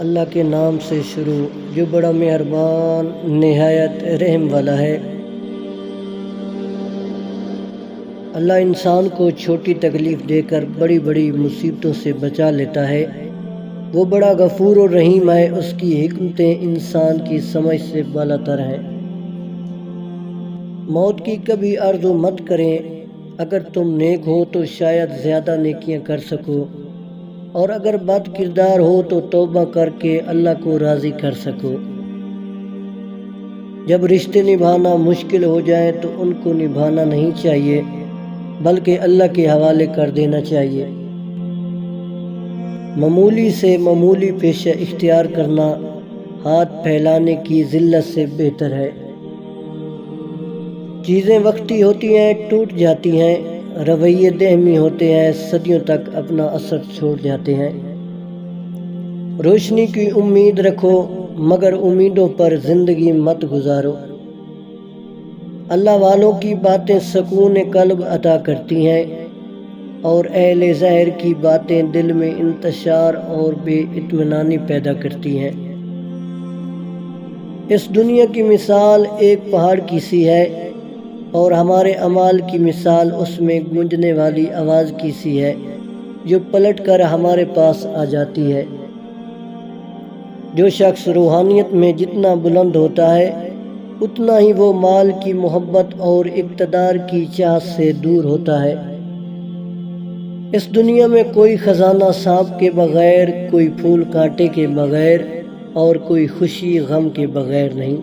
اللہ کے نام سے شروع جو بڑا مہربان نہایت رحم والا ہے۔ اللہ انسان کو چھوٹی تکلیف دے کر بڑی بڑی مصیبتوں سے بچا لیتا ہے۔ وہ بڑا غفور و رحیم ہے، اس کی حکمتیں انسان کی سمجھ سے بالا تر ہیں۔ موت کی کبھی آرزو مت کریں، اگر تم نیک ہو تو شاید زیادہ نیکیاں کر سکو، اور اگر بد کردار ہو تو توبہ کر کے اللہ کو راضی کر سکو۔ جب رشتے نبھانا مشکل ہو جائے تو ان کو نبھانا نہیں چاہیے، بلکہ اللہ کے حوالے کر دینا چاہیے۔ معمولی سے معمولی پیشہ اختیار کرنا ہاتھ پھیلانے کی ذلت سے بہتر ہے۔ چیزیں وقتی ہوتی ہیں، ٹوٹ جاتی ہیں، رویے دائمی ہوتے ہیں، صدیوں تک اپنا اثر چھوڑ جاتے ہیں۔ روشنی کی امید رکھو، مگر امیدوں پر زندگی مت گزارو۔ اللہ والوں کی باتیں سکون قلب عطا کرتی ہیں، اور اہل ظاہر کی باتیں دل میں انتشار اور بے اطمینانی پیدا کرتی ہیں۔ اس دنیا کی مثال ایک پہاڑ کی سی ہے، اور ہمارے اعمال کی مثال اس میں گونجنے والی آواز کی سی ہے جو پلٹ کر ہمارے پاس آ جاتی ہے۔ جو شخص روحانیت میں جتنا بلند ہوتا ہے، اتنا ہی وہ مال کی محبت اور اقتدار کی چاہت سے دور ہوتا ہے۔ اس دنیا میں کوئی خزانہ سانپ کے بغیر، کوئی پھول کانٹے کے بغیر، اور کوئی خوشی غم کے بغیر نہیں۔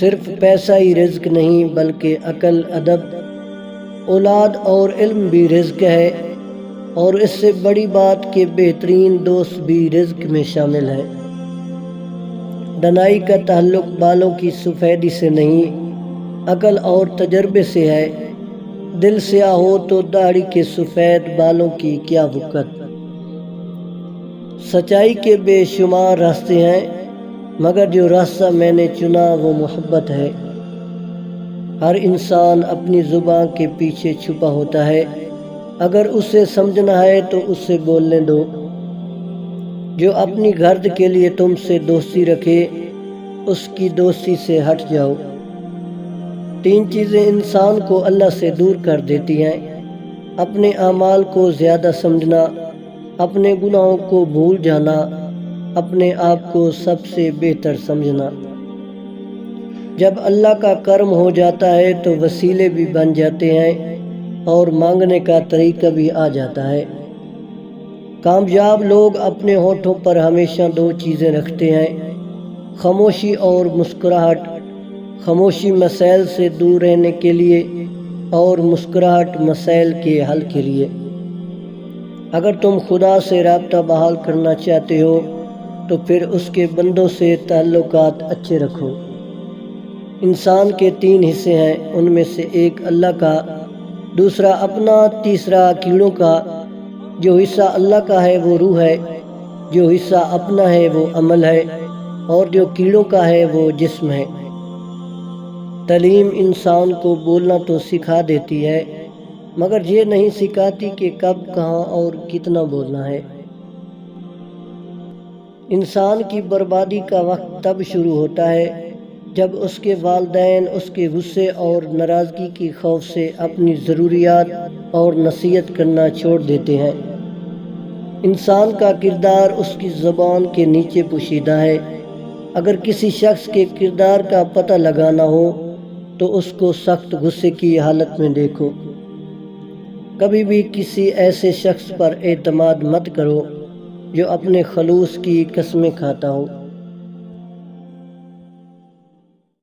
صرف پیسہ ہی رزق نہیں، بلکہ عقل، ادب، اولاد اور علم بھی رزق ہے، اور اس سے بڑی بات کہ بہترین دوست بھی رزق میں شامل ہے۔ دانائی کا تعلق بالوں کی سفیدی سے نہیں، عقل اور تجربے سے ہے۔ دل سیاہ ہو تو داڑھی کے سفید بالوں کی کیا وقت۔ سچائی کے بے شمار راستے ہیں، مگر جو راستہ میں نے چنا وہ محبت ہے۔ ہر انسان اپنی زبان کے پیچھے چھپا ہوتا ہے، اگر اسے سمجھنا ہے تو اسے بولنے دو۔ جو اپنی گھرد کے لیے تم سے دوستی رکھے، اس کی دوستی سے ہٹ جاؤ۔ 3 چیزیں انسان کو اللہ سے دور کر دیتی ہیں: اپنے اعمال کو زیادہ سمجھنا، اپنے گناہوں کو بھول جانا، اپنے آپ کو سب سے بہتر سمجھنا۔ جب اللہ کا کرم ہو جاتا ہے تو وسیلے بھی بن جاتے ہیں، اور مانگنے کا طریقہ بھی آ جاتا ہے۔ کامیاب لوگ اپنے ہونٹوں پر ہمیشہ 2 چیزیں رکھتے ہیں: خاموشی اور مسکراہٹ۔ خاموشی مسائل سے دور رہنے کے لیے، اور مسکراہٹ مسائل کے حل کے لیے۔ اگر تم خدا سے رابطہ بحال کرنا چاہتے ہو تو پھر اس کے بندوں سے تعلقات اچھے رکھو۔ انسان کے 3 حصے ہیں، ان میں سے ایک اللہ کا، دوسرا اپنا، تیسرا کیڑوں کا۔ جو حصہ اللہ کا ہے وہ روح ہے، جو حصہ اپنا ہے وہ عمل ہے، اور جو کیڑوں کا ہے وہ جسم ہے۔ تعلیم انسان کو بولنا تو سکھا دیتی ہے، مگر یہ نہیں سکھاتی کہ کب، کہاں اور کتنا بولنا ہے۔ انسان کی بربادی کا وقت تب شروع ہوتا ہے جب اس کے والدین اس کے غصے اور ناراضگی کے خوف سے اپنی ضروریات اور نصیحت کرنا چھوڑ دیتے ہیں۔ انسان کا کردار اس کی زبان کے نیچے پوشیدہ ہے۔ اگر کسی شخص کے کردار کا پتہ لگانا ہو تو اس کو سخت غصے کی حالت میں دیکھو۔ کبھی بھی کسی ایسے شخص پر اعتماد مت کرو جو اپنے خلوص کی قسمیں کھاتا ہو۔